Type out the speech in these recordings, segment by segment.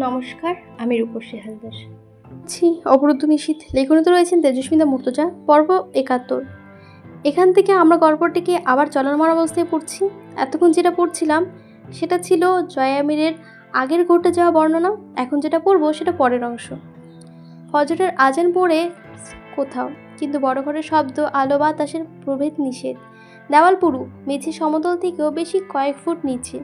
নমস্কার, আমি রূপসী হালদার। অবরুদ্ধ নিশীথ লেখনীতে রয়েছেন তেজস্মিতা মুর্তজা। পর্ব ৭১। এখান থেকে আমরা গল্পটিকে আবার চলমান অবস্থায় পড়ছি। এতক্ষণ যেটা পড়ছিলাম সেটা ছিল জয়া আমিরের আগের ঘটে যাওয়া বর্ণনা। এখন যেটা পড়ব সেটা পরের অংশ। ফজরের আজান পড়ে কোথাও, কিন্তু বড় ঘরের শব্দ, আলো, বাতাসের প্রভেদ নিষেধ। দেওয়াল পুরু, মেঝে সমতল থেকেও বেশি কয়েক ফুট নিচে।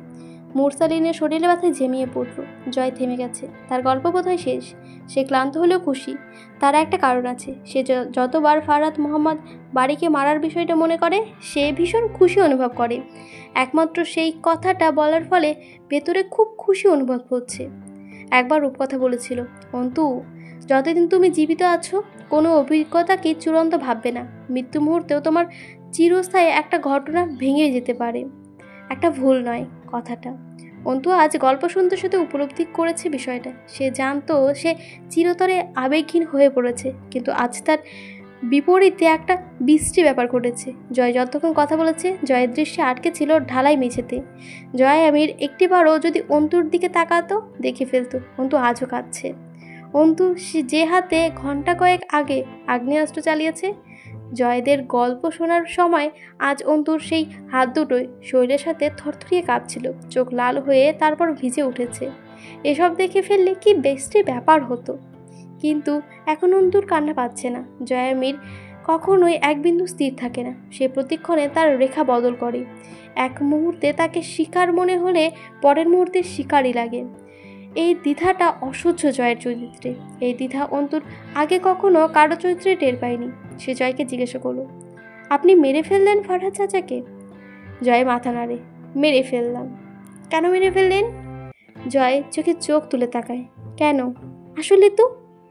মুরসালিনের শরীরে ব্যথায় ঝেমিয়ে পড়ল। জয় থেমে গেছে। তার গল্প বোধহয় শেষ। সে ক্লান্ত হলেও খুশি। তার একটা কারণ আছে। সে যতবার ফারহাত মোহাম্মদ বাড়িকে মারার বিষয়টা মনে করে, সে ভীষণ খুশি অনুভব করে। একমাত্র সেই কথাটা বলার ফলে ভেতরে খুব খুশি অনুভব হচ্ছে। একবার রূপকথা বলেছিল, অন্তু, যতদিন তুমি জীবিত আছো কোনো অভিজ্ঞতাকে চূড়ান্ত ভাববে না। মৃত্যু মুহূর্তেও তোমার চিরস্থায়ী একটা ঘটনা ভেঙে যেতে পারে। একটা ভুল নয় কথাটা। অন্তু আজ গল্প শুনতে শুনতে উপলব্ধি করেছে বিষয়টা। সে জানতো সে চিরতরে আবেগহীন হয়ে পড়েছে, কিন্তু আজ তার বিপরীতে একটা বিশ্রী ব্যাপার ঘটেছে। জয় যতক্ষণ কথা বলেছে জয়ের দৃষ্টি আটকে ছিল ঢালাই মেঝেতে। জয় আমির একটিবারও যদি অন্তুর দিকে তাকাতো দেখে ফেলতো অন্তু আজও কাঁদছে। অন্তু যে হাতে ঘন্টা কয়েক আগে আগ্নেয়াস্ত্র চালিয়েছে, জয়দের গল্প শোনার সময় আজ অন্তুর সেই হাত দুটোই শরীরের সাথে থরথরিয়ে কাঁপছিল। চোখ লাল হয়ে তারপর ভিজে উঠেছে। এসব দেখে ফেললে কি বেস্টি ব্যাপার হতো। কিন্তু এখন অন্তুর কান্না পাচ্ছে না। জয়ামির কখনোই এক বিন্দু স্থির থাকে না। সে প্রতিক্ষণে তার রেখা বদল করে। এক মুহূর্তে তাকে শিকার মনে হলে পরের মুহূর্তে শিকারই লাগে। এই দ্বিধাটা অসহ্য জয়ের চরিত্রে। এই দ্বিধা অন্তুর আগে কখনো কারো চরিত্রে টের পায়নি। সে জয়কে জিজ্ঞাসা করল, আপনি মেরে ফেললেন ফারহাত চাচাকে? জয় মাথা নাড়ে, মেরে ফেললাম। কেন মেরে ফেললেন? জয় চোখে চোখ তুলে তাকায়। কেন? আসলে তো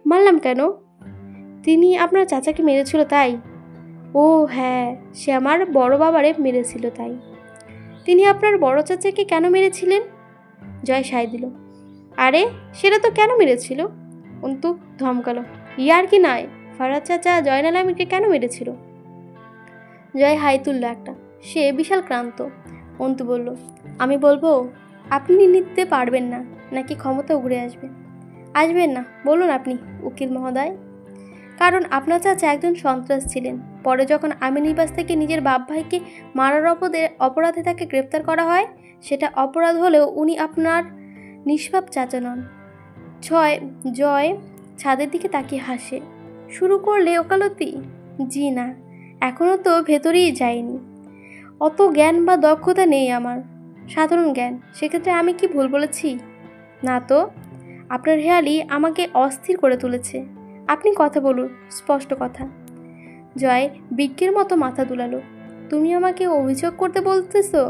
মারলাম কেন? তিনি আপনার চাচাকে মেরেছিল তাই? ও হ্যাঁ, সে আমার বড় বাবারে মেরেছিল তাই। তিনি আপনার বড় চাচাকে কেন মেরেছিলেন? জয় সায় দিল। আরে সেটা তো কেন মেরেছিল? অন্তু ধমকালো, ইয়ার কি নয়, ফারহাত চাচা জয়নাল আমিরকে কেন মেরেছিল? জয় হাই তুলল একটা। সে বিশাল ক্লান্ত। অন্তু বলল, আমি বলবো? আপনি নিতে পারবেন না নাকি ক্ষমতা উগড়ে আসবে? আসবেন না, বলুন আপনি উকিল মহোদয়। কারণ আপনার চাচা একজন সন্ত্রাস ছিলেন। পরে যখন আমির নিবাস থেকে নিজের বাপ ভাইকে মারার অপরাধে তাকে গ্রেপ্তার করা হয়, সেটা অপরাধ হলেও উনি আপনার নিষ্পাপ চাচা নন। জয় ছাদের দিকে তাকিয়ে হাসে। শুরু করলে ওকালতি? জি না, এখনও তো ভেতরেই যায়নি। অত জ্ঞান বা দক্ষতা নেই আমার, সাধারণ জ্ঞান। সেক্ষেত্রে আমি কি ভুল বলেছি? না তো, আপনার হেয়ালি আমাকে অস্থির করে তুলেছে। আপনি কথা বলুন, স্পষ্ট কথা। জয় বিজ্ঞের মতো মাথা দুলালো। তুমি আমাকে অভিযোগ করতে বলতেছো?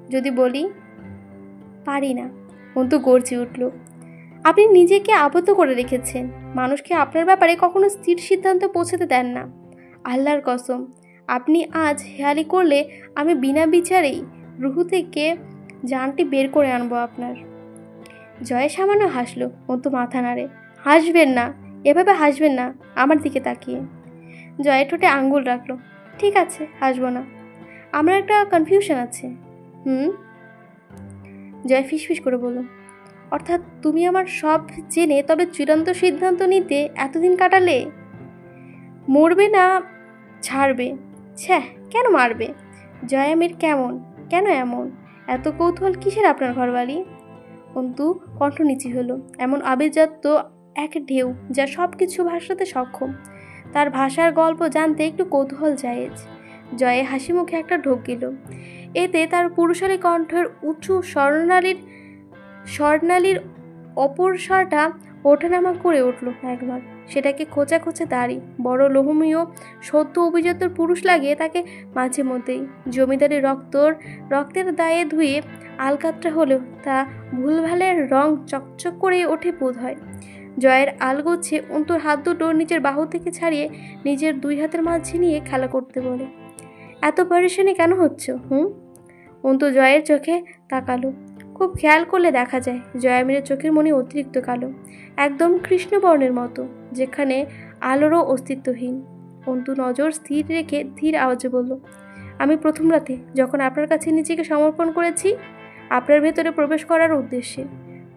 যদি বলি? পারি না। অন্তু গর্জে উঠল। আপনি নিজেকে আবদ্ধ করে রেখেছেন। মানুষকে আপনার ব্যাপারে কখনো স্থির সিদ্ধান্ত পৌঁছাতে দেন না। আল্লাহর কসম, আপনি আজ হেয়ালি করলে আমি বিনা বিচারেই রুহু থেকে জানটি বের করে আনবো আপনার। জয় সামান্য হাসলো। অন্তু মাথা নাড়ে। হাসবেন না, এভাবে হাসবেন না আমার দিকে তাকিয়ে। জয় ঠোঁটে আঙ্গুল রাখলো। ঠিক আছে, হাসবো না। আমার একটা কনফিউশন আছে। জয় ফিসফিস করে বলল, অর্থাৎ তুমি আমার সব জেনে তবে চূড়ান্ত সিদ্ধান্ত নিতে এতদিন কাটালে? মরবে না ছাড়বে? ছ্যাঃ, কেন মারবে? জয় আমির কেন এমন এত কৌতূহল কিসের আপনার ঘরবাড়ি? অন্তু কণ্ঠ নিচু হলো। এমন আভিজাত্য এক ঢেউ যা সব কিছু ভাষাতে সক্ষম। তার ভাষার গল্প জানতে একটু কৌতূহল জায়েজ। জয়ে হাসি মুখে একটা ঢোক গেল। এতে তার পুরুষালী কণ্ঠের উঁচু স্বর্ণালীর অপর স্বরটা ওঠানামা করে উঠল একবার। সেটাকে খোঁচা খোঁচা দাড়ি, বড় লোহমীয় সদ্য অভিজাত পুরুষ লাগে তাকে মাঝে মধ্যেই। জমিদারি রক্তের দায়ে ধুয়ে আলকাতরা হলেও তা ভুলভালের রং চকচক করে ওঠে বোধ হয়। জয়ের আলগোছে অন্তুর হাত দুটো নিজের বাহু থেকে ছাড়িয়ে নিজের দুই হাতের মাঝে নিয়ে খেলা করতে বলে। এত পরেশানি কেন হচ্ছে? অন্তু জয়ের চোখে তাকালো। খুব খেয়াল করলে দেখা যায় জয়ামিরের চোখের মনি অতিরিক্ত কালো, একদম কৃষ্ণবর্ণের মতো, যেখানে আলোরও অস্তিত্বহীন। অন্তু নজর স্থির রেখে ধীর আওয়াজে বলল, আমি প্রথম রাতে যখন আপনার কাছে নিজেকে সমর্পণ করেছি আপনার ভেতরে প্রবেশ করার উদ্দেশ্যে,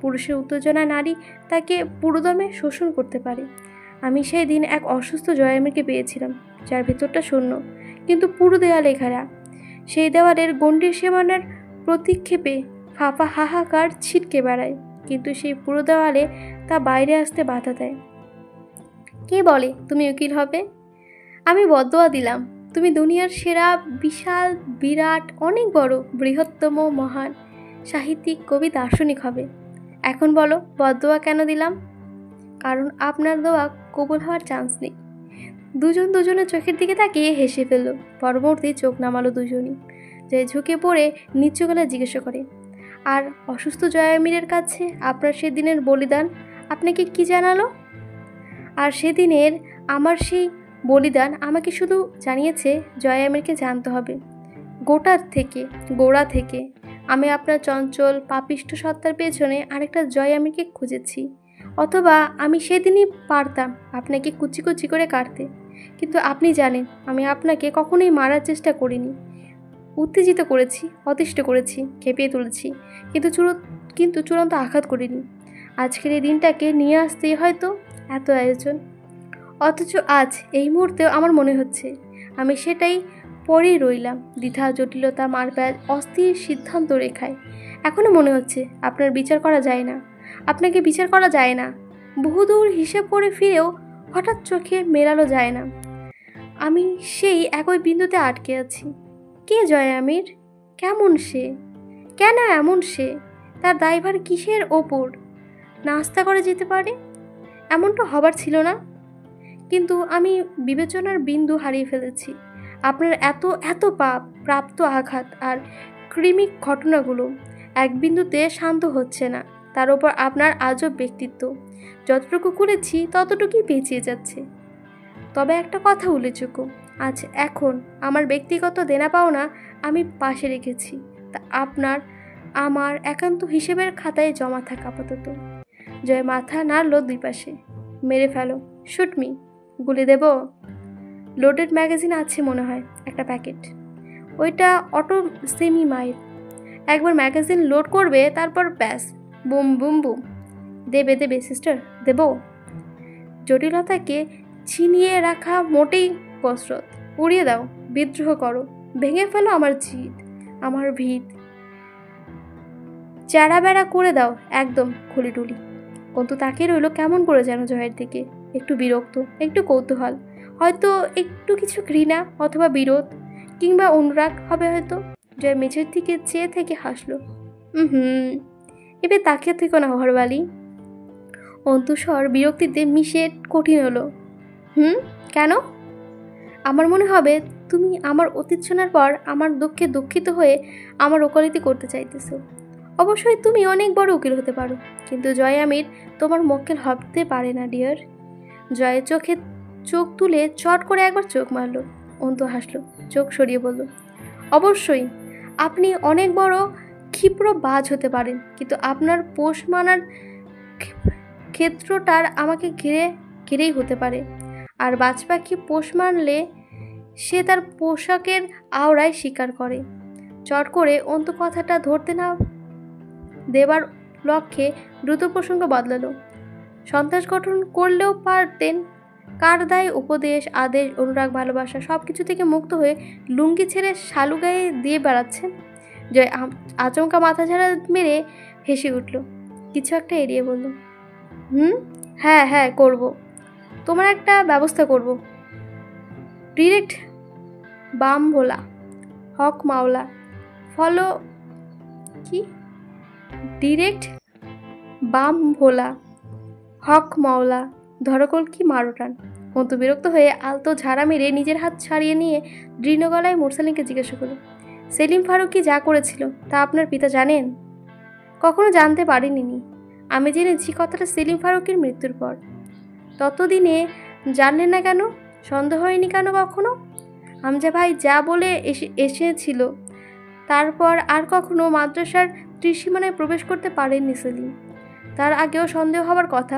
পুরুষের উত্তেজনায় নারী তাকে পুরোদমে শোষণ করতে পারে। আমি সেই দিন এক অসুস্থ জয়ামিরকে পেয়েছিলাম, যার ভেতরটা শূন্য, কিন্তু পুরো দেওয়ালে ঘেরা। সেই দেওয়ালের গণ্ডির সীমানার প্রতিক্ষেপে ফাঁপা হাহাকার ছিটকে বেড়ায়, কিন্তু সেই পুরো দেওয়ালে তা বাইরে আসতে বাধা দেয়। কে বলে তুমি উকিল হবে? আমি বদদোয়া দিলাম, তুমি দুনিয়ার সেরা, বিশাল, বিরাট, অনেক বড়, বৃহত্তম, মহান সাহিত্যিক, কবি, দার্শনিক হবে। এখন বলো বদদোয়া কেন দিলাম? কারণ আপনার দোয়া কবুল হওয়ার চান্স নেই। দুজন দুজনের চোখের দিকে তাকিয়ে হেসে ফেলল। পরবর্তী চোখ নামালো দুজনই। যে ঝুঁকে পড়ে নিচু গলায় জিজ্ঞাসা করে, আর অসুস্থ জয়ামিরের কাছে আপনার সেদিনের বলিদান আপনাকে কি জানালো? আর সেদিনের আমার সেই বলিদান আমাকে শুধু জানিয়েছে জয়ামিরকে জানতে হবে। গোড়া থেকে আমি আপনার চঞ্চল পাপিষ্ঠ সত্তার পেছনে আরেকটা জয়ামিরকে খুঁজেছি। অথবা আমি সেদিনই পারতাম আপনাকে কুচি কুচি করে কাটতে, কিন্তু আপনি জানেন আমি আপনাকে কখনোই মারার চেষ্টা করিনি। উত্তেজিত করেছি, অতিষ্ঠ করেছি, খেপিয়ে তুলেছি, কিন্তু চূড়ান্ত আঘাত করিনি। আজকের এই দিনটাকে নিয়ে আসতেই হয়তো এত আয়োজন। অথচ আজ এই মুহূর্তেও আমার মনে হচ্ছে আমি সেটাই পরেই রইলাম, দ্বিধা, জটিলতা, মারপ্যাচ, অস্থির সিদ্ধান্ত রেখায়। এখনও মনে হচ্ছে আপনাকে বিচার করা যায় না। বহুদূর হিসেব করে ফিরেও হঠাৎ চোখে মেলানো যায় না। আমি সেই একই বিন্দুতে আটকে আছি। কে জয়ামির? কেমন সে? কেন এমন সে? তার দায়ভার কিসের ওপর নাস্তা করে যেতে পারে? এমনটা হবার ছিল না। কিন্তু আমি বিবেচনার বিন্দু হারিয়ে ফেলেছি। আপনার এত এত প্রাপ্ত আঘাত আর ক্রিমিক ঘটনাগুলো এক বিন্দুতে শান্ত হচ্ছে না। তার উপর আপনার আজব ব্যক্তিত্ব, যতটুকু খুলেছি ততটুকুই পেঁচিয়ে যাচ্ছে। তবে একটা কথা উল্লেখযোগ্য, এখন আমার ব্যক্তিগত দেনা পাওনা আমি পাশে রেখেছি, তা আমার একান্ত হিসেবের খাতায় জমা থাকা আপাতত। জয় মাথা নাড়ল দুই পাশে। মেরে ফেলো, শুট মি। গুলি দেব? লোডেড ম্যাগাজিন আছে মনে হয় একটা প্যাকেট। ওইটা অটো সেমি মাইল। একবার ম্যাগাজিন লোড করবে, তারপর ব্যাস, বুম বুম বুম। দেবে সিস্টার, দেব। জটিলতাকে ছিনিয়ে রাখা মোটেই কসরত। উড়িয়ে দাও, বিদ্রোহ করো, ভেঙে ফেলো আমার আমার ভিত, চেরা বেড়া করে দাও একদম খুলিটুলি। অন্তু তাকিয়ে রইল কেমন করে যেন জয়ের দিকে, একটু বিরক্ত, একটু কৌতূহল, হয়তো একটু কিছু ঘৃণা অথবা বিরোধ কিংবা অনুরাগ হবে হয়তো। জয় মেঝের দিকে চেয়ে থেকে হাসলো। এবার তাকিয়ে থেকো না ঘরবালি। অন্তুস্বর বিরক্তিতে মিশে কঠিন হলো। কেন? আমার মনে হবে তুমি আমার অতীত শোনার পর আমার দুঃখে দুঃখিত হয়ে আমার ওকালতি করতে চাইতেছো। অবশ্যই তুমি অনেক বড় উকিল হতে পারো, কিন্তু জয়ামির তোমার মক্কেল হতে পারে না ডিয়ার। জয়ের চোখে চোখ তুলে চট করে একবার চোখ মারল। অন্তু হাসলো, চোখ সরিয়ে বলল, অবশ্যই আপনি অনেক বড় ক্ষিপ্র বাজ হতে পারেন, কিন্তু আপনার পোষ মানার ক্ষেত্রটার আমাকে ঘিরেই হতে পারে। আর বাজ পাখি পোষ মানলে সে তার পোশাকের আওড়ায় শিকার করে। চট করে অন্তু কথাটা ধরতে না দেবার লক্ষ্যে দ্রুত প্রসঙ্গ বদলালো। সন্ত্রাস গঠন করলেও পারতেন। কার দায় উপদেশ, আদেশ, অনুরাগ, ভালোবাসা সব কিছু থেকে মুক্ত হয়ে লুঙ্গি ছেড়ে শালু গায়ে দিয়ে বেড়াচ্ছেন। জয় আচমকা মাথা ঝাড়া মেরে হেসে উঠল। কিছু একটা এড়িয়ে বলল, হ্যাঁ করব। তোমার একটা ব্যবস্থা করব। ডিরেক্ট বাম ভোলা, হক মাওলা, ফলো কি? ডিরেক্ট বাম ভোলা, হক মাওলা, ধরকল কি মারোটান। অন্তু বিরক্ত হয়ে আলতো ঝাড়া মেরে নিজের হাত ছাড়িয়ে নিয়ে দৃঢ় গলায় মুরসালিনকে জিজ্ঞাসা করল, সেলিম ফারুকী যা করেছিল তা আপনার পিতা জানেন? কখনো জানতে পারিনি। আমি জেনেছি কথাটা সেলিম ফারুকের মৃত্যুর পর। ততদিনে জানলেন না কেন? সন্দেহ হয়নি কেন কখনো? হামজা ভাই যা বলে এসেছিল তারপর আর কখনো মাদ্রাসার ত্রিসীমানায় প্রবেশ করতে পারেননি সেলিম। তার আগেও সন্দেহ হওয়ার কথা।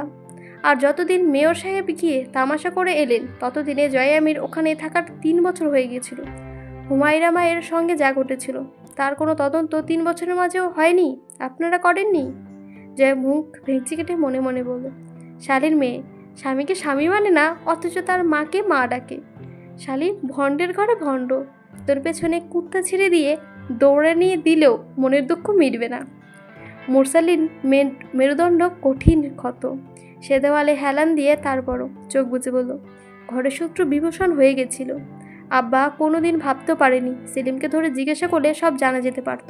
আর যতদিন মেয়র সাহেব গিয়ে তামাশা করে এলেন, ততদিনে জয়ামির ওখানে থাকার 3 বছর হয়ে গিয়েছিল। হুমায়রা মায়ের সঙ্গে যা ঘটেছিল তার কোনো তদন্ত 3 বছরের মাঝেও হয়নি? আপনারা করেননি? জয় মুখ ভেঙচি কেটে মনে মনে বলল, শালির মেয়ে, স্বামীকে স্বামী মানে না, অথচ তার মাকে মা ডাকে। শালি ভণ্ডের ঘরে ভণ্ড, তোর পেছনে কুত্তা ছেড়ে দিয়ে দৌড়ে নিয়ে দিলেও মনের দুঃখ মিটবে না। মুরসালিন মেরুদণ্ড কঠিন ক্ষত, সে দেওয়ালে হেলান দিয়ে তারপরও চোখ বুজে বলল, ঘরের শত্রু বিভূষণ হয়ে গেছিল। আব্বা কোনোদিন ভাবতেও পারেনি সেলিমকে ধরে জিজ্ঞাসা করলে সব জানা যেতে পারত।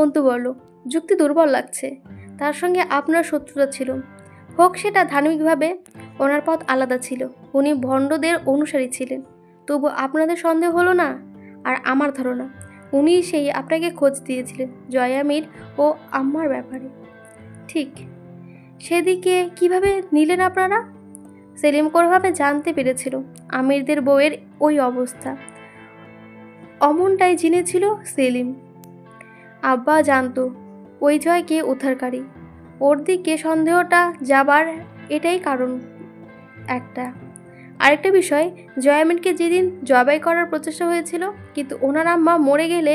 অন্তু বলল, যুক্তি দুর্বল লাগছে, তার সঙ্গে আপনার শত্রুতা ছিল, হোক সেটা ধার্মিকভাবে, ওনার পথ আলাদা ছিল, উনি ভণ্ডদের অনুসারী ছিলেন, তবু আপনাদের সন্দেহ হলো না। আর আমার ধারণা উনি সেই আপনাকে খোঁজ দিয়েছিলেন জয় আমির ও আম্মার ব্যাপারে। ঠিক সেদিকে কিভাবে নিলেন আপনারা? সেলিম কোনোভাবে জানতে পেরেছিল আমিরদের বউয়ের ওই অবস্থা, অমনটাই জেনেছিল সেলিম। আব্বা জানতো ওই জয়কে উদ্ধারকারী, ওর দিকে সন্দেহটা যাবার এটাই কারণ একটা। আরেকটা বিষয়, জয়ামিনকে যেদিন জবাই করার প্রচেষ্টা হয়েছিল, কিন্তু ওনার আম্মা মরে গেলে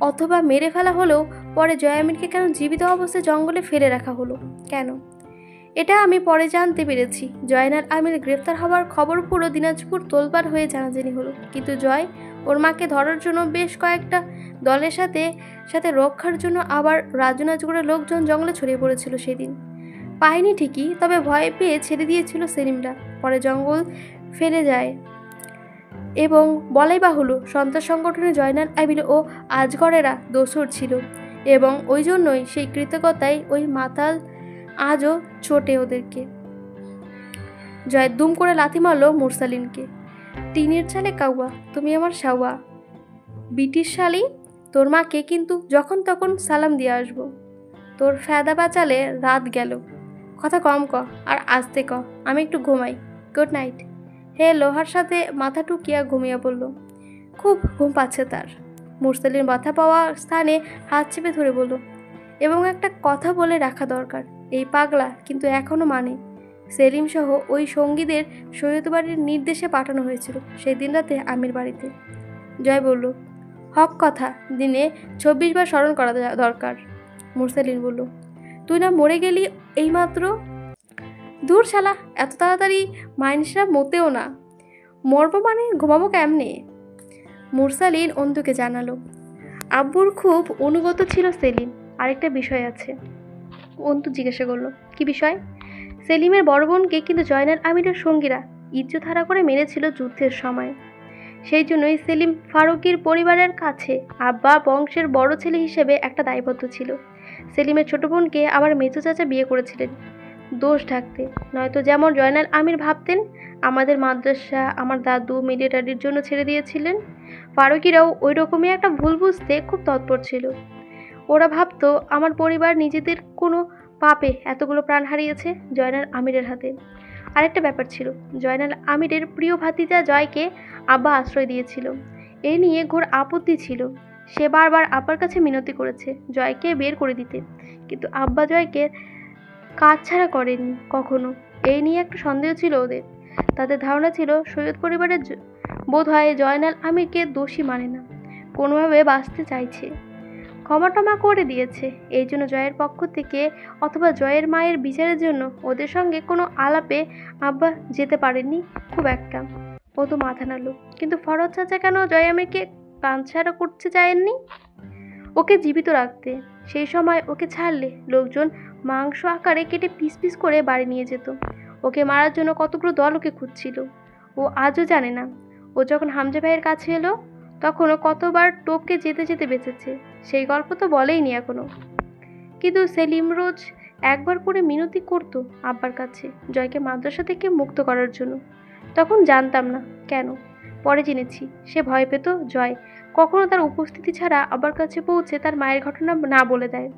অথবা মেরে ফেলা হলেও পরে জয়ামিনকে কেন জীবিত অবস্থায় জঙ্গলে ফেলে রাখা হলো কেন? এটা আমি পরে জানতে পেরেছি। জয়নাল আমির গ্রেফতার হওয়ার খবর পুরো দিনাজপুর তোলপাড় হয়ে জানাজানি হলো, কিন্তু জয় ওর মাকে ধরার জন্য বেশ কয়েকটা দলের সাথে সাথে রক্ষার জন্য আবার রাজনাজগড়ের লোকজন জঙ্গলে ছড়িয়ে পড়েছিল। সেদিন পায়নি ঠিকই, তবে ভয় পেয়ে ছেড়ে দিয়েছিল সেলিমরা, পরে জঙ্গল ফেলে যায়। এবং বলাই বাহুল্য সন্ত্রাস সংগঠনে জয়নাল আমির ও আজগরেরা দোসর ছিল, এবং ওই জন্যই সেই কৃতজ্ঞতায় ওই মাতাল আজও চোটে ওদেরকে। জয় দুম করে লাথি মারল মুরসালিনকে। টিনের চালে কাউয়া, তুমি আমার সাওয়া, ব্রিটিশ শালি, তোর মাকে কিন্তু যখন তখন সালাম দিয়ে আসবো। তোর ফেদা বাঁচালে রাত গেল, কথা কম ক আর আস্তে ক, আমি একটু ঘুমাই, গুড নাইট। হে লোহার সাথে মাথা টুকিয়া ঘুমিয়ে পড়ল। খুব ঘুম পাচ্ছে তার। মুরসালিন মাথা পাওয়া স্থানে হাত চেপে ধরে বলল, এবং একটা কথা বলে রাখা দরকার, এই পাগলা কিন্তু এখনও মানে সেলিম সহ ওই সঙ্গীদের সৈয়দ বাড়ির নির্দেশে পাঠানো হয়েছিল সেদিন রাতে আমির বাড়িতে। জয় বলল, হক কথা, দিনে 26 বার স্মরণ করা দরকার। মুরসালিন বলল, তুই না মরে গেলি এইমাত্র? দূর শালা, এত তাড়াতাড়ি মাইনসরা মতেও না, মরবো মানে ঘুমাবো কেমনে? মুরসালিন অন্তুকে জানালো। আব্বুর খুব অনুগত ছিল সেলিম। আরেকটা বিষয় আছে। অন্তু জিজ্ঞাসা করলো, কি বিষয়? সেলিমের বড় বোনকে কিন্তু জয়নাল আমিরের সঙ্গীরা ইজ্জত হারা করে মেরেছিল যুদ্ধের সময়। সেই জন্যই সেলিম ফারুকির পরিবারের কাছে আব্বা বংশের বড় ছেলে হিসেবে একটা দায়বদ্ধ ছিল। সেলিমের ছোট বোনকে আবার মেজো চাচা বিয়ে করেছিলেন দোষ ঢাকতে, নয়তো যেমন জয়নাল আমির ভাবতেন আমাদের মাদ্রাসা আমার দাদু মিলিটারির জন্য ছেড়ে দিয়েছিলেন, ফারুকিরাও ওই রকমই একটা ভুল বুঝতে খুব তৎপর ছিল। ওরা ভাবতো আমার পরিবার নিজেদের কোনো পাপে এতগুলো প্রাণ হারিয়েছে জয়নাল আমিরের হাতে। আরেকটা ব্যাপার ছিল, জয়নাল আমিরের প্রিয় ভাতিজা জয়কে আব্বা আশ্রয় দিয়েছিল, এ নিয়ে ঘোর আপত্তি ছিল। সে বারবার আব্বার কাছে মিনতি করেছে জয়কে বের করে দিতে, কিন্তু আব্বা জয়কে কাজ ছাড়া করেননি কখনো। এই নিয়ে একটা সন্দেহ ছিল ওদের। তাদের ধারণা ছিল সৈয়দ পরিবারের বোধ হয় জয়নাল আমিরকে দোষী মানে না, কোনোভাবে বাঁচতে চাইছে, ক্ষমা টমা করে দিয়েছে। এই জন্য জয়ের পক্ষ থেকে অথবা জয়ের মায়ের বিচারের জন্য ওদের সঙ্গে কোনো আলাপে আব্বা যেতে পারেননি খুব একটা। ও তো মাথা নাড়ল, কিন্তু ফরজ চাচা কেন জয় আমিরকে কানছাড়া করতে চায়নি? ওকে জীবিত রাখতে। সেই সময় ওকে ছাড়লে লোকজন মাংস আকারে কেটে পিস পিস করে বাড়ি নিয়ে যেত। ওকে মারার জন্য কতগুলো দল ওকে খুঁজছিল, ও আজও জানে না। ও যখন হামজা ভাইয়ের কাছে এলো তখনও কতবার টোপকে যেতে যেতে বেঁচেছে, সেই গল্প তো বলেইনি এখনো। কিন্তু সেলিম রোজ একবার করে মিনতি করতো আব্বার কাছে জয়কে মাদ্রাসা থেকে মুক্ত করার জন্য। তখন জানতাম না কেন, পরে জেনেছি সে ভয় পেত জয় কখনো তার উপস্থিতি ছাড়া আব্বার কাছে পৌঁছে তার মায়ের ঘটনা না বলে দেয়।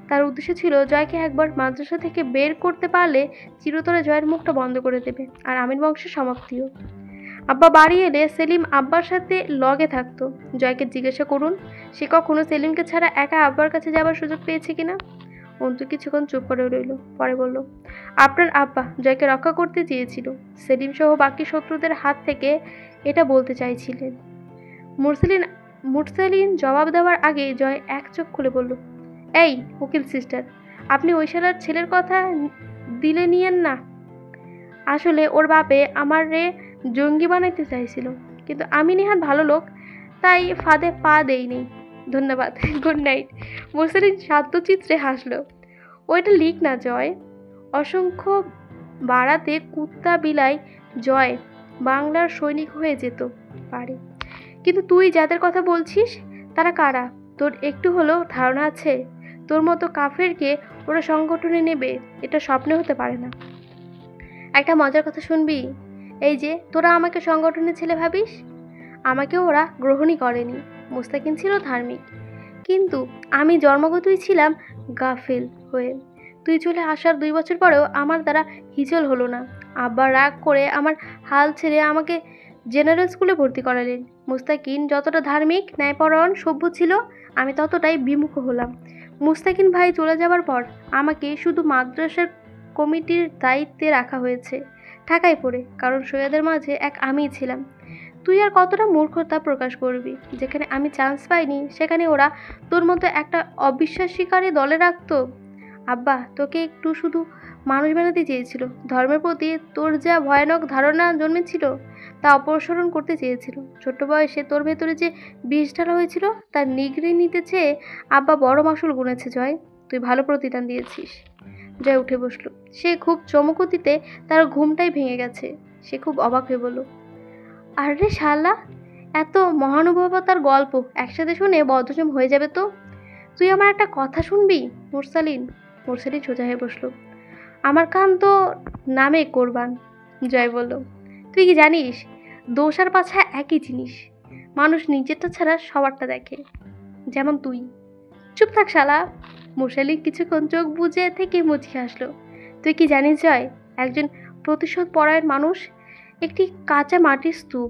তার উদ্দেশ্য ছিল জয়কে একবার মাদ্রাসা থেকে বের করতে পারলে চিরতরে জয়ের মুখটা বন্ধ করে দেবে, আর আমির বংশের সমাপ্তিও। আব্বা বাড়ি এলে সেলিম আব্বার সাথে লগে থাকতো। জয়কে জিজ্ঞাসা করুন সে কখনো সেলিমকে ছাড়া একা আব্বার কাছে যাবার সুযোগ পেয়েছে কিনা। অন্তু কিছুক্ষণ চুপ করে রইল, পরে বলল, আপনার আব্বা জয়কে রক্ষা করতে চেয়েছিল, সেলিম সহ বাকি শত্রুদের হাত থেকে, এটা বলতে চাইছিলেন। মুরসালিন জবাব দেওয়ার আগে জয় এক চোখ খুলে বলল, এই উকিল সিস্টার, আপনি ওই শালার ছেলের কথা দিলে নিয়েন না। আসলে ওর বাপে আমার রে জঙ্গি বানাইতে চাইছিল, কিন্তু আমি নেহাত ভালো লোক, তাই ফাঁদে পা দেইনি। ধন্যবাদ, গুড নাইট। মুরসালিন শান্তচিত্রে হাসলো। ওইটা লিখ না জয়। অসংখ্য বাড়াতে কুত্তা বিলাই জয় বাংলার সৈনিক হয়ে যেত পারে, কিন্তু তুই যাদের কথা বলছিস তারা কারা? তোর একটু হলেও ধারণা আছে? তোর মতো কাফেরকে ওরা সংগঠনে নেবে এটা স্বপ্নে হতে পারে না। একটা মজার কথা শুনবি? এই যে তোরা আমাকে সংগঠনের ছেলে ভাবিস, আমাকে ওরা গ্রহণই করেনি। মুস্তাকিন ছিল ধার্মিক, কিন্তু আমি জন্মগতই ছিলাম গাফেল হয়ে। তুই চলে আসার 2 বছর পরেও আমার দ্বারা হিজল হলো না। আব্বা রাগ করে আমার হাল ছেড়ে আমাকে জেনারেল স্কুলে ভর্তি করালেন। মুস্তাকিন যতটা ধার্মিক, ন্যায়পরায়ণ, সভ্য ছিল, আমি ততটাই বিমুখ হলাম। মুস্তাকিন ভাই চলে যাবার পর আমাকে শুধু মাদ্রাসার কমিটির দায়িত্বে রাখা হয়েছে, ঢাকায় পড়ে, কারণ সৈয়দের মাঝে এক আমিই ছিলাম। তুই আর কতটা মূর্খতা প্রকাশ করবি? যেখানে আমি চান্স পাইনি সেখানে ওরা তোর মতো একটা অবিশ্বাসীকারী দলে রাখতো। আব্বা তোকে একটু শুধু মানুষ বানাতে চেয়েছিল। ধর্মের প্রতি তোর যা ভয়ানক ধারণা জন্মেছিল তা অপসারণ করতে চেয়েছিল। ছোট্ট বয়সে তোর ভেতরে যে বিষ ঢালা হয়েছিল তা নিগড়ে নিতে চেয়ে আব্বা বড় মাসুল গুনেছে। জয়, তুই ভালো প্রতিদান দিয়েছিস। জয় উঠে বসলো। সে খুব চমকতিতে তার ঘুমটাই ভেঙে গেছে। সে খুব অবাক হয়ে বলল, আরে শালা, এত মহানুভবতার গল্প একসাথে শুনে বদ্ধজম হয়ে যাবে তো। তুই আমার একটা কথা শুনবি? মুরসালিন সোজা হয়ে বসলো। আমার কান তো নামে কোরবান। জয় বলল, তুই কি জানিস দোষ আর পাছা একই জিনিস। মানুষ নিজেরটা ছাড়া সবারটা দেখে, যেমন তুই। চুপ থাক শালা। মুরসালিন কিছুক্ষণ চোখ বুজে থেকে মুচকি হাসলো। তুই কি জানিস জয়, একজন প্রতিশোধ পরায়ণ মানুষ একটি কাঁচা মাটির স্তূপ।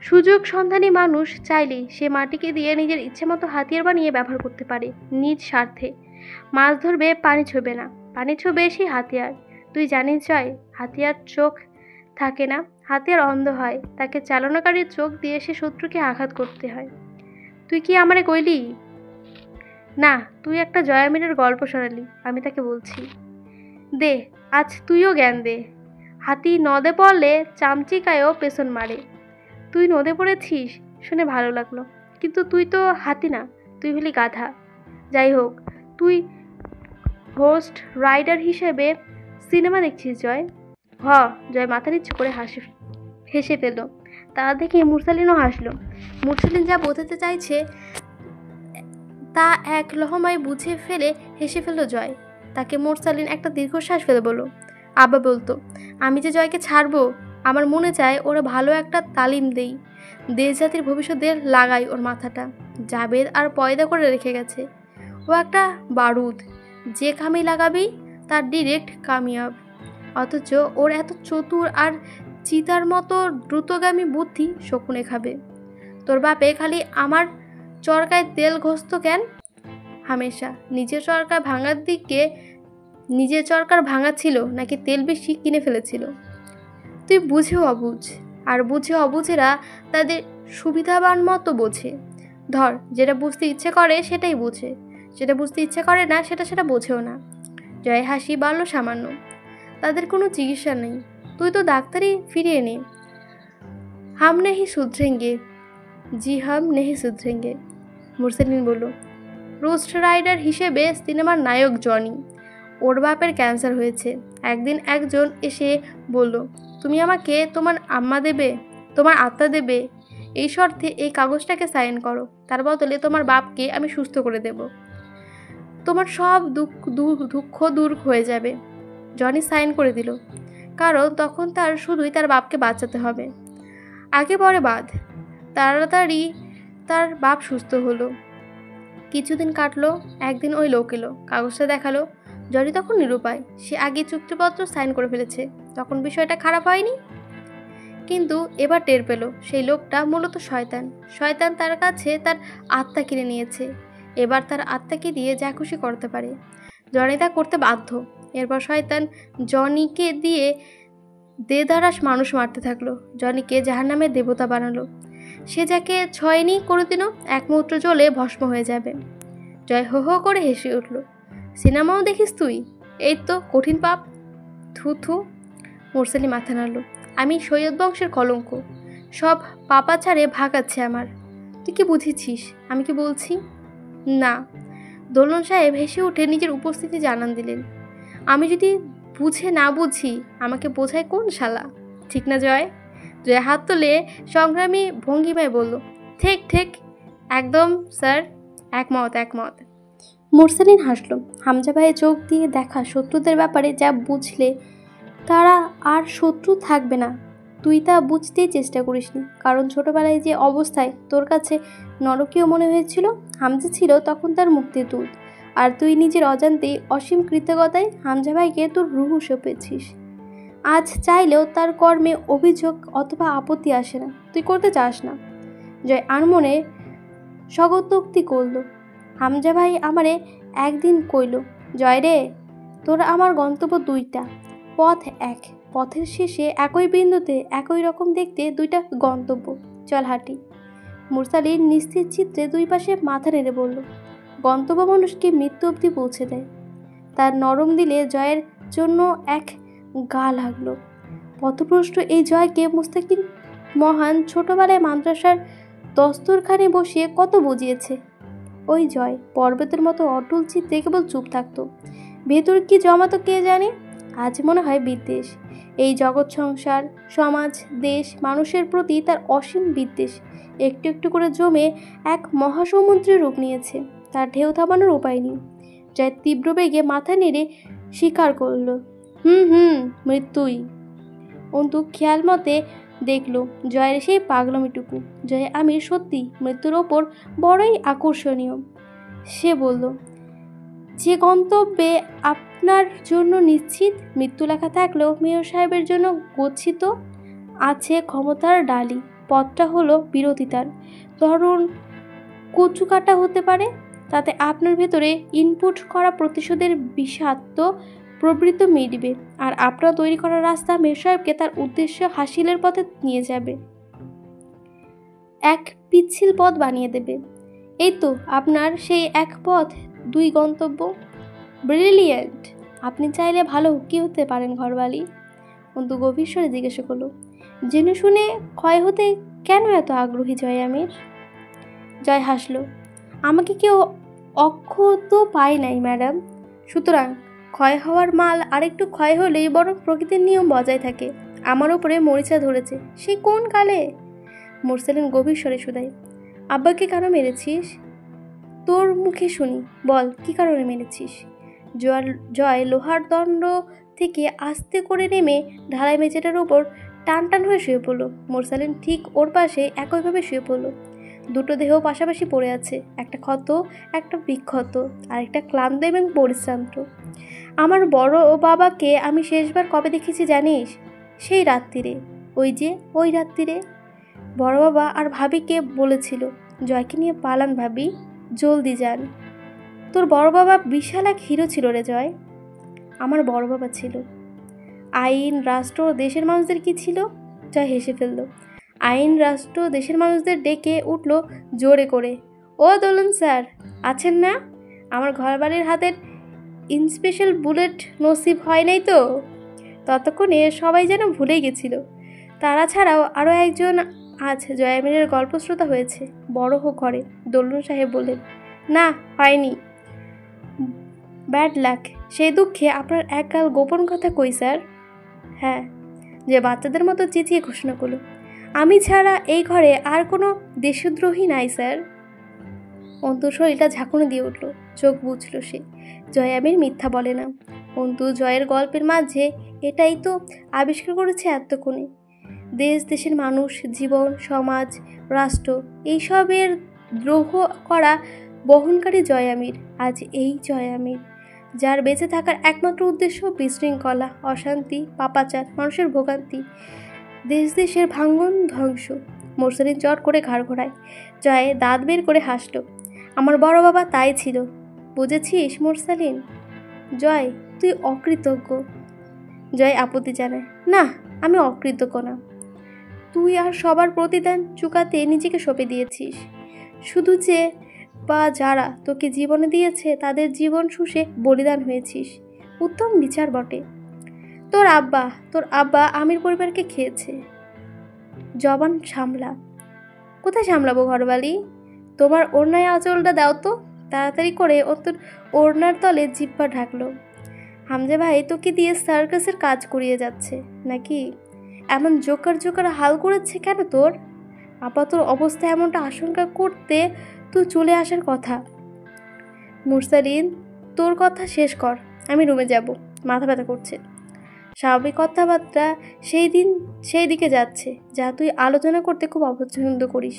সুযোগ সন্ধানী মানুষ চাইলে সে মাটিকে দিয়ে নিজের ইচ্ছে মতো হাতিয়ার বানিয়ে ব্যবহার করতে পারে নিজ স্বার্থে। মাছ ধরবে, পানি ছোবে না, পানি ছোবে সেই হাতিয়ার। তুই জানিস জয়, হাতিয়ার চোখ থাকে না, হাতিয়ার অন্ধ হয়, তাকে চালনাকারীর চোখ দিয়ে সে শত্রুকে আঘাত করতে হয়। তুই কি আমারে কইলি? না, তুই একটা জয়ামিনের গল্প শোনালি, আমি তাকে বলছি। দে, আজ তুইও জ্ঞান দে। হাতি নদে পড়লে চামচিকায়ও পেছন মারে। তুই নদে পড়েছিস শুনে ভালো লাগলো, কিন্তু তুই তো হাতি না, তুই হলি গাধা। যাই হোক, তুই হোস্ট রাইডার হিসেবে সিনেমা দেখছিস জয়? হ। জয় মাথা নিচু করে হেসে ফেলল। তা দেখে মুরসালিনও হাসলো। মুরসালিন যা বোঝাতে চাইছে তা এক লহমায় বুঝে ফেলে হেসে ফেলল জয়। তাকে মুরসালিন একটা দীর্ঘশ্বাস ফেলে বলল, আব্বা বলতো আমি যে জয়কে ছাড়বো, আমার মনে চায় ওরা ভালো একটা তালিম দেই, দেশ জাতির ভবিষ্যতে লাগাই ওর মাথাটা। জাবেদ আর পয়দা করে রেখে গেছে, ও একটা বারুদ, যে কামে লাগাবি তার ডিরেক্ট কামিয়াব। অথচ ওর এত চতুর আর চিতার মতো দ্রুতগামী বুদ্ধি শকুনে খাবে। তোর বাপে খালি আমার চরকায় তেল ঘষত কেন? হামেশা নিজের চরকা ভাঙার দিকে নিজের চরকার ভাঙা ছিল নাকি তেল বেশি কিনে ফেলেছিল? তুই বুঝেও অবুঝ, আর বুঝে অবুঝেরা তাদের সুবিধাবান মতো বোঝে। ধর, যেটা বুঝতে ইচ্ছে করে সেটাই বোঝে, যেটা বুঝতে ইচ্ছে করে না সেটা বোঝেও না। জয় হাসি বাড়ল সামান্য। তাদের কোনো চিকিৎসা নেই, তুই তো ডাক্তারি ফিরিয়ে নে। হাম নেহি সুধরেঙ্গে। জি হাম নেহি সুধরেঙ্গে। মুরসালিন বলল, রোস্ট রাইডার হিসেবে সিনেমার নায়ক জনি, ওর বাপের ক্যান্সার হয়েছে। একদিন একজন এসে বলল, তুমি আমাকে তোমার আম্মা দেবে, তোমার আত্মা দেবে, এই শর্তে এই কাগজটাকে সাইন করো, তার বদলে তোমার বাপকে আমি সুস্থ করে দেব, তোমার সব দুঃখ দূর হয়ে যাবে। জনি সাইন করে দিল, কারণ তখন তার শুধুই তার বাপকে বাঁচাতে হবে। আগে পরে বাদ, তাড়াতাড়ি তার বাপ সুস্থ হলো। কিছুদিন কাটলো, একদিন ওই লোক এলো, কাগজটা দেখালো। জনি তখন নিরুপায়, সে আগে চুক্তিপত্র সাইন করে ফেলেছে, তখন বিষয়টা খারাপ হয়নি। কিন্তু এবার টের পেল সেই লোকটা মূলত শয়তান তার কাছে তার আত্মা কিনে নিয়েছে। এবার তার আত্মাকে দিয়ে যা খুশি করতে পারে, জনি তা করতে বাধ্য। এরপর শয়তান জনিকে দিয়ে দেদারাস মানুষ মারতে থাকলো, জনিকে জাহান্নামের দেবতা বানালো। সে যাকে ছয়নি কোনোদিনও এক মুহূর্ত জ্বলে ভস্ম হয়ে যাবে। জয় হো হো করে হেসে উঠল। সিনেমাও দেখিস তুই? এই তো কঠিন পাপ। থু থু। মোরসালি মাথা নাড়ল। আমি সৈয়দ বংশের কলঙ্ক, সব পাপাচারে ভাগ আছে আমার। তুই কি বুঝেছিস আমি কি বলছি? না। দোলন সাহেব হেসে উঠে নিজের উপস্থিতি জানান দিলেন। আমি যদি বুঝে না বুঝি আমাকে বোঝায় কোন শালা, ঠিক না জয়? জয় হাত তুলে সংগ্রামী ভঙ্গিমায় বলল, ঠিক ঠিক, একদম স্যার, একমত একমত। মোরসালিন হাসল। হামজা ভাইয়ের চোখ দিয়ে দেখা শত্রুদের ব্যাপারে যা বুঝলে তারা আর শত্রু থাকবে না, তুই তা বুঝতেই চেষ্টা করিসনি। কারণ ছোটবেলায় যে অবস্থায় তোর কাছে নরকীয় মনে হয়েছিল, হামজা ছিল তখন তার মুক্তির দূত, আর তুই নিজের অজান্তেই অসীম কৃতজ্ঞতায় হামজা ভাইকে তোর রুহু সঁপেছিস। আজ চাইলেও তার কর্মে অভিযোগ অথবা আপত্তি আসে না, তুই করতে চাস না। জয় আনমনে স্বগতোক্তি করল। হামজা ভাই আমারে একদিন কইল, জয় রে, তোর আমার গন্তব্য দুইটা, পথ এক, পথের শেষে একই বিন্দুতে একই রকম দেখতে দুইটা গন্তব্য, চল হাঁটি। মুরসালিন নিস্থির চিত্রে দুই পাশে মাথা নেড়ে বলল, গন্তব্য মানুষকে মৃত্যু অবধি পৌঁছে দেয়। তার নরম দিলে জয়ের জন্য এক গা লাগলো। পথভ্রষ্ট এই জয়কে মুস্তাকিম মহান ছোটবেলায় মাদ্রাসার দস্তরখানে বসিয়ে কত বুঝিয়েছে। ওই জয় পর্বতের মতো অটল চিত্তে কেবল চুপ থাকতো, ভেতর কি জমাতো কে জানে। আজ মনে হয় বিদ্বেষ, এই জগৎ সংসার সমাজ দেশ মানুষের প্রতি তার অসীম বিদ্বেষ একটু একটু করে জমে এক মহাসমুদ্রের রূপ নিয়েছে। তার ঢেউ থামানোর উপায় নেই। জয় তীব্র বেগে মাথা নেড়ে স্বীকার করল, মৃত্যুই। অন্তু খেয়াল মতে দেখল জয়ের সেই পাগলামিটুকু। জয় আমি সত্যি মৃত্যুর ওপর বড়ই আকর্ষণীয়। সে বলল, যে গন্তব্যে আপনার জন্য নিশ্চিত মৃত্যু লেখা থাকলেও মেয়র সাহেবের জন্য গচ্ছিত আছে ক্ষমতার ডালি, পথটা হলো বিরোধিতার। ধরুন কচু কাটা হতে পারে, তাতে আপনার ভেতরে ইনপুট করা প্রতিশোধের বিষাক্ত প্রবৃত্তি মিটবে, আর আপনার তৈরি করা রাস্তা মেয়র সাহেবকে তার উদ্দেশ্য হাসিলের পথে নিয়ে যাবে, এক পিচ্ছিল পথ বানিয়ে দেবে। এই তো আপনার সেই এক পথ দুই গন্তব্য। ব্রিলিয়েন্ট। আপনি চাইলে ভালো কি হতে পারেন ঘরবালি? অন্তু গভীর স্বরে জিজ্ঞাসা করলো। জেনে শুনে ক্ষয় হতে কেন এত আগ্রহী জয় আমির? জয় হাসলো। আমাকে কেউ অক্ষত পায় নাই ম্যাডাম, সুতরাং ক্ষয় হওয়ার মাল আরেকটু ক্ষয় হলেই বরং প্রকৃতির নিয়ম বজায় থাকে। আমার ওপরে মরিচা ধরেছে সেই কোন কালে। মোরসালিন গভীর স্বরে শুধায়, আব্বাকে কেন মেরেছিস? তোর মুখে শুনি, বল কি কারণে মেরেছিস? জয় লোহার দণ্ড থেকে আস্তে করে নেমে ঢালাই মেঝেটার উপর টান টান হয়ে শুয়ে পড়ল। মোরসালিন ঠিক ওর পাশে একইভাবে শুয়ে পড়ল। দুটো দেহ পাশাপাশি পড়ে আছে, একটা ক্ষত, একটা বিক্ষত, আর একটা ক্লান্ত এবং পরিশ্রান্ত। আমার বড় বাবাকে আমি শেষবার কবে দেখেছি জানিস? সেই রাত্রিরে, ওই রাত্রিরে বড় বাবা আর ভাবিকে বলেছিল, জয়কে নিয়ে পালান ভাবি, জলদি যান। তোর বড় বাবা বিশাল এক হিরো ছিল রে জয়। আমার বড় বাবা ছিল। আইন রাষ্ট্র দেশের মানুষদের কি ছিল? জয় হেসে ফেলল। আইন রাষ্ট্র দেশের মানুষদের ডেকে উঠল জোরে করে, ও দোলন স্যার আছেন না? আমার ঘরবাড়ির হাতের ইনস্পেশাল বুলেট নসিব হয় নাই তো? ততক্ষণে সবাই যেন ভুলেই গেছিল। তারা ছাড়াও আরও একজন আজ জয়ামিনের গল্প শ্রোতা হয়েছে। বড় হোক ঘরে। দোলন সাহেব বললেন, না হয়নি, ব্যাড লাক। সেই দুঃখে আপনার একগাল গোপন কথা কই স্যার? হ্যাঁ, যে বাচ্চাদের মতো চেঁচিয়ে ঘোষণা করল, আমি ছাড়া এই ঘরে আর কোনো দেশদ্রোহী নাই স্যার। অন্তুর শরীরটা ঝাঁকুনি দিয়ে উঠল, চোখ বুঝল সে। জয়ামির মিথ্যা বলে না। অন্তু জয়ের গল্পের মাঝে এটাই তো আবিষ্কার করেছে এতক্ষণে। দেশ দেশের মানুষ জীবন সমাজ রাষ্ট্র এইসবের দ্রোহ করা বহনকারী জয়ামির। আজ এই জয়ামির, যার বেঁচে থাকার একমাত্র উদ্দেশ্য বিশৃঙ্খলা অশান্তি পাপাচার মানুষের ভোগান্তি দেশ দেশের ভাঙ্গন ধ্বংস। মোরসালিন চট করে ঘাড় ঘোরায়। জয় দাঁত বের করে হাসল। আমার বড় বাবা তাই ছিল, বুঝেছিস মোরসালিন? জয় তুই অকৃতজ্ঞ। জয় আপত্তি জানায়, না আমি অকৃতজ্ঞ না। তুই আর সবার প্রতিদান চুকাতে নিজেকে সঁপে দিয়েছিস। শুধু যে বা যারা তোকে জীবনে দিয়েছে তাদের জীবন শুষে বলিদান হয়েছিস। উত্তম বিচার বটে। তোর আব্বা আমির পরিবারকে খেয়েছে। জবান সামলা। কোথায় সামলাবো ঘরবালি? তোমার ওড়নায় আঁচলটা দাও তো। তাড়াতাড়ি করে তোর ওড়নার তলে জিহ্বা ঢাকলো। হামজা ভাই তোকে দিয়ে সার্কাসের কাজ করিয়ে যাচ্ছে নাকি? এমন জোকার জোকার হাল করেছে কেন তোর? আপাতত অবস্থা এমনটা আশঙ্কা করতে তুই চলে আসার কথা। মুরসালিন, তোর কথা শেষ কর, আমি রুমে যাব, মাথা ব্যথা করছে। স্বাভাবিক কথাবার্তা সেই দিকে যাচ্ছে যা তুই আলোচনা করতে খুব অপছন্দ করিস,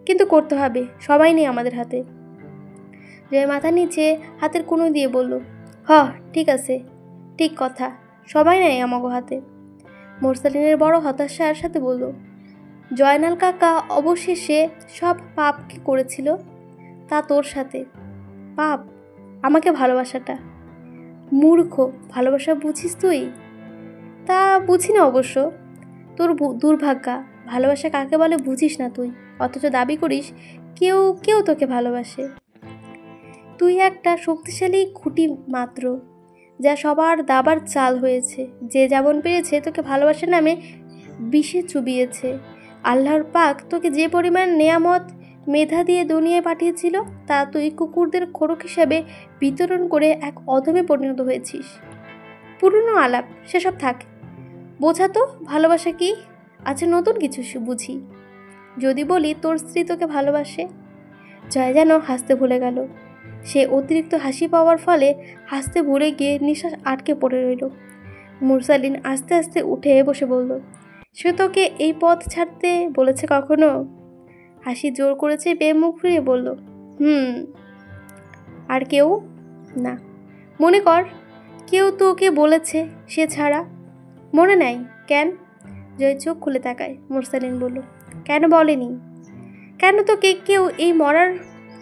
কিন্তু করতে হবে, সবাই নেই আমাদের হাতে। জয় মাথা নিচে হাতের কোণে দিয়ে বলল, ঠিক আছে, ঠিক কথা, সবাই নেই আমাগো হাতে। মুরসালিনের বড় হতাশার সাথে বলল, জয়নাল কাকা অবশেষে সব পাপ কি করেছিল? তা তোর সাথে। পাপ? আমাকে ভালোবাসাটা। মূর্খ, ভালোবাসা বুঝিস তুই? তা বুঝি না অবশ্য। তোর দুর্ভাগ্যা, ভালোবাসা কাকে বলে বুঝিস না তুই, অথচ দাবি করিস কেউ কেউ তোকে ভালোবাসে। তুই একটা শক্তিশালী খুঁটি মাত্র, যা সবার দাবার চাল হয়েছে। যে যেমন পেরেছে তোকে ভালোবাসার নামে বিষে চুবিয়েছে। আল্লাহর পাক তোকে যে পরিমাণ নেয়ামত মেধা দিয়ে দুনিয়ায় পাঠিয়েছিল তা তুই কুকুরদের খোরক হিসাবে বিতরণ করে এক অধমে পরিণত হয়েছিস। পুরনো আলাপ সেসব থাক, বোঝা তো ভালোবাসা কি। আচ্ছা, নতুন কিছু বুঝি। যদি বলি তোর স্ত্রী তোকে ভালোবাসে। জয় যেন হাসতে ভুলে গেল। সে অতিরিক্ত হাসি পাওয়ার ফলে হাসতে ভুলে গিয়ে নিঃশ্বাস আটকে পড়ে রইল। মুরসালিন আস্তে আস্তে উঠে বসে বলল, সে তোকে এই পথ ছাড়তে বলেছে কখনো? হাসি জোর করেছে, বেমুখ ফিরে বলল, আর কেউ না। মনে কর কেউ তোকে বলেছে সে ছাড়া। মনে নাই কেন? জয় চোখ খুলে তাকায়। মুরসালিন বলল, কেন বলেনি? কেন তোকে কেউ এই মরার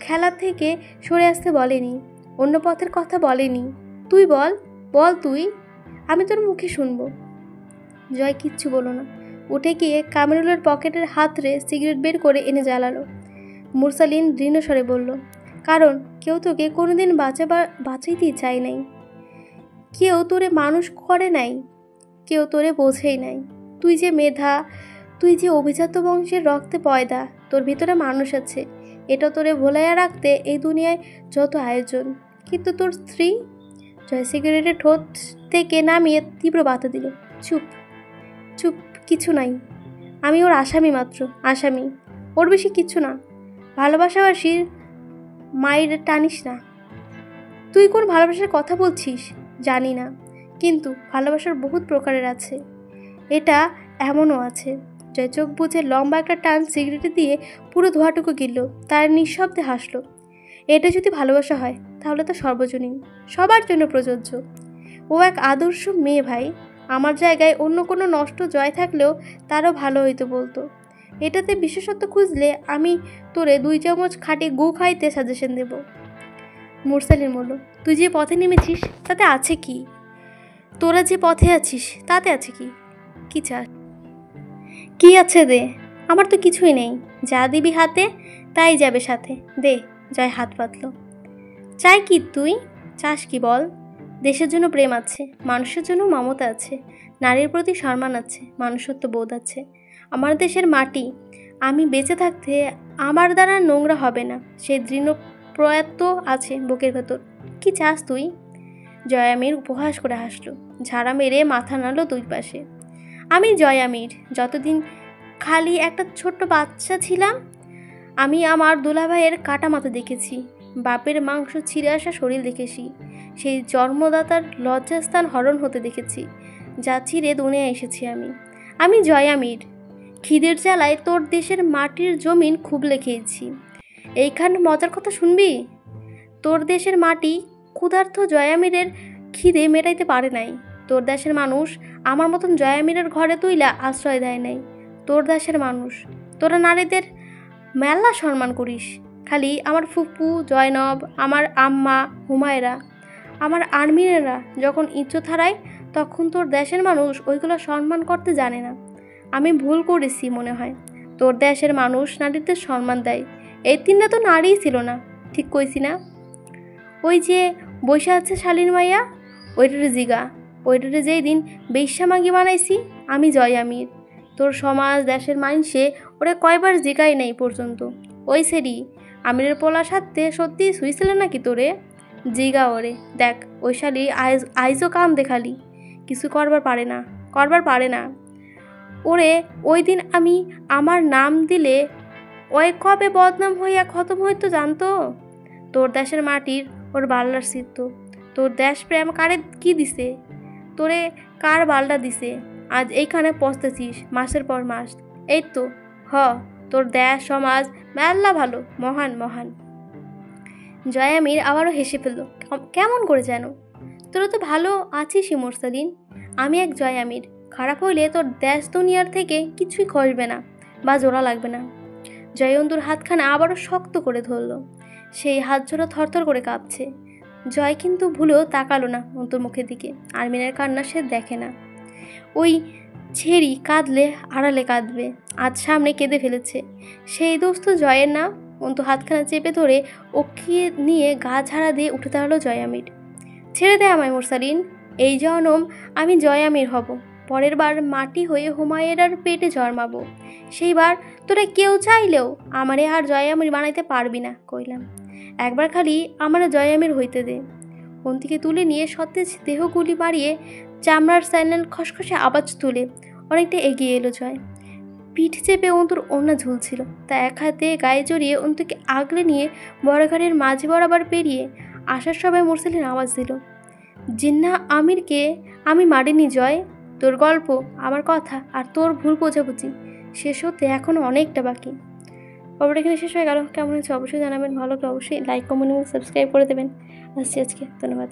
খেলা থেকে সরে আসতে বলেনি? অন্য পথের কথা বলেনি? তুই বল তুই, আমি তোর মুখে শুনবো। জয় কিচ্ছু বলল না। উঠে গিয়ে কামরুলের পকেটের হাতরে সিগারেট বের করে এনে জ্বালালো। মুরসালিন দৃঢ়স্বরে বলল, কারণ কেউ তোকে কোনোদিন বাঁচাইতেই চায় নাই। কেউ তোরে মানুষ করে নাই, কেউ তোরে বোঝেই নাই। তুই যে মেধা, তুই যে অভিজাত বংশের রক্তে পয়দা, তোর ভিতরে মানুষ আছে, এটা তোরে ভোলাইয়া রাখতে এই দুনিয়ায় যত আয়োজন। কিন্তু তোর স্ত্রী? জয় সিগারেটের ঠোঁট থেকে নামিয়ে তীব্র বাতা দিল, চুপ চুপ, কিছু নাই। আমি ওর আসামি মাত্র, আসামি, ওর বেশি কিছু না। ভালোবাসাবাসীর মায়ের টানিস না। তুই কোন ভালোবাসার কথা বলছিস জানি না, কিন্তু ভালোবাসার বহুত প্রকারের আছে, এটা এমনও আছে। জয় চোখ বুঝে লম্বা একটা টান সিগারেটে দিয়ে পুরো ধোঁয়াটুকু গিলল, তার নিঃশব্দে হাসল। এটা যদি ভালোবাসা হয় তাহলে তো সর্বজনীন, সবার জন্য প্রযোজ্য। ও এক আদর্শ মেয়ে ভাই। আমার জায়গায় অন্য কোনো নষ্ট জয় থাকলেও তারও ভালো হইতো বলতো। এটাতে বিশেষত্ব খুঁজলে আমি তোরে 2 চামচ খাঁটি গু খাইতে সাজেশন দেব। মুরসালিন বলল, তুই যে পথে নেমেছিস তাতে আছে কি? তোরা যে পথে আছিস তাতে আছে কি? কি চাস? কি আছে দে, আমার তো কিছুই নেই। যা দিবি হাতে তাই যাবে সাথে, দে। জয় হাত পাতল। চাই কি তুই? চাস কি বল? দেশের জন্য প্রেম আছে, মানুষের জন্য মমতা আছে, নারীর প্রতি সম্মান আছে, মানুষত্ব বোধ আছে। আমার দেশের মাটি আমি বেঁচে থাকতে আমার দ্বারা নোংরা হবে না, সেই দৃঢ় প্রয়াত্ত আছে বুকের ভেতর। কি চাস তুই? জয়ামির উপহাস করে হাসল, ঝাড়া মেরে মাথা নাড়ল 2 পাশে। আমি জয়ামির যতদিন খালি একটা ছোট্ট বাচ্চা ছিলাম, আমি আমার দুলাভাইয়ের কাটা মাথা দেখেছি, বাপের মাংস ছিঁড়ে আসা শরীর দেখেছি, সেই জন্মদাতার লজ্জাস্থান হরণ হতে দেখেছি, যা ছিঁড়ে দুনিয়ায় এসেছি আমি জয়ামির। খিদের জ্বালায় তোর দেশের মাটির জমিন খুবলে খেয়েছি। এইখানে মজার কথা শুনবি। তোর দেশের মাটি ক্ষুধার্ত জয়ামিরের খিদে মেটাইতে পারে নাই। তোর দেশের মানুষ আমার মতন জয়ামিরের ঘরে তুইলা আশ্রয় দেয় নাই। তোর দেশের মানুষ, তোরা নারীদের মেলা সম্মান করিস। খালি আমার ফুপু জয়নব, আমার আম্মা হুমায়রা, আমার আর্মিনেরা যখন ইজ্জত হারায় তখন তোর দেশের মানুষ ওইগুলো সম্মান করতে জানে না। আমি ভুল করেছি মনে হয়। তোর দেশের মানুষ নারীদের সম্মান দেয়। এই 3টা তো নারীই ছিল না, ঠিক কইছি না? ওই যে বইসা আছে শালীর মাইয়া, ওইটারে জিগা, ওইটারে যেই দিন বেশ্যা মাগি বানাইছি আমি জয় আমির। তোর সমাজ দেশের মাইনসে ওরে কয়বার জিগাই নাই পর্যন্ত। ওই সেরি আমিরের পোলা সাথে সত্যি শুইছিল নাকি তোরে? জিগা ওরে, দেখ ওই শালি আইজও কাম দেখালি, কিছু করবার পারে না ওরে। ওই দিন আমি আমার নাম দিলে ওই কবে বদনাম হইয়া খতম হইতো জানতো? তোর দেশের মাটির ওর বাল্লার চিত্ত, তোর দেশ প্রেম কারে কি দিছে? তোরে কার বাল্লা দিছে? আজ এইখানে পচতেছিস মাসের পর মাস। এই তো তোর দেশ সমাজ মেলা ভালো, মহান মহান। জয় আমির আবারও হেসে ফেলল, কেমন করে যেন। তোরা তো ভালো আছিসই মোরসালিন। আমি এক জয় আমির, খারাপ হইলে তোর দেশ দুনিয়ার থেকে কিছুই খসবে না বা জোড়া লাগবে না। জয়ন্তুর হাতখানা আবারও শক্ত করে ধরল, সেই হাত জোড়া থরথর করে কাঁপছে। জয় কিন্তু ভুলেও তাকালো না অন্তুর মুখের দিকে, আরমিনের কান্না সে দেখে না। ওই ছেড়ি কাঁদলে আড়ালে কাঁদবে, আজ সামনে কেঁদে ফেলেছে। সেই দোস্ত জয়ের না। অন্তু হাতখানা চেপে ধরে ওকে নিয়ে গা ঝাড়া দিয়ে উঠে দাঁড়ালো জয় আমির। ছেড়ে দে আমায় মোরসালিন, এই জনম আমি জয় আমির হব, পরের বার মাটি হয়ে হুমায়রার পেটে জন্মাবো। সেইবার তোরা কেউ চাইলেও আমারে আর জয় আমির বানাইতে পারবি না কইলাম। একবার খালি আমারে জয় আমির হইতে দে। অন্তিকে তুলে নিয়ে সতেজ দেহগুলি মারিয়ে চামড়ার স্যান্ডেল খসখসে আওয়াজ তুলে অনেকটা এগিয়ে এলো জয়। পিঠ চেপে অন্তুর ওড়না ঝুলছিল, তা এক হাতে গায়ে জড়িয়ে অন্তুকে আগলে নিয়ে বড়ঘরের মাঝে বরাবর পেরিয়ে আসার সময় মোরসালিন আওয়াজ দিল, জিন্না আমিরকে আমি মারিনি জয়। তোর গল্প, আমার কথা আর তোর ভুল বোঝাবুঝি শেষ হতে এখনও অনেকটা বাকি। খবর এখানে শেষ হয়ে গেল। কেমন হয়েছে অবশ্যই জানাবেন, ভালো লাগলে অবশ্যই লাইক কমেন্ট এবং সাবস্ক্রাইব করে দেবেন। আসছি আজকে, ধন্যবাদ।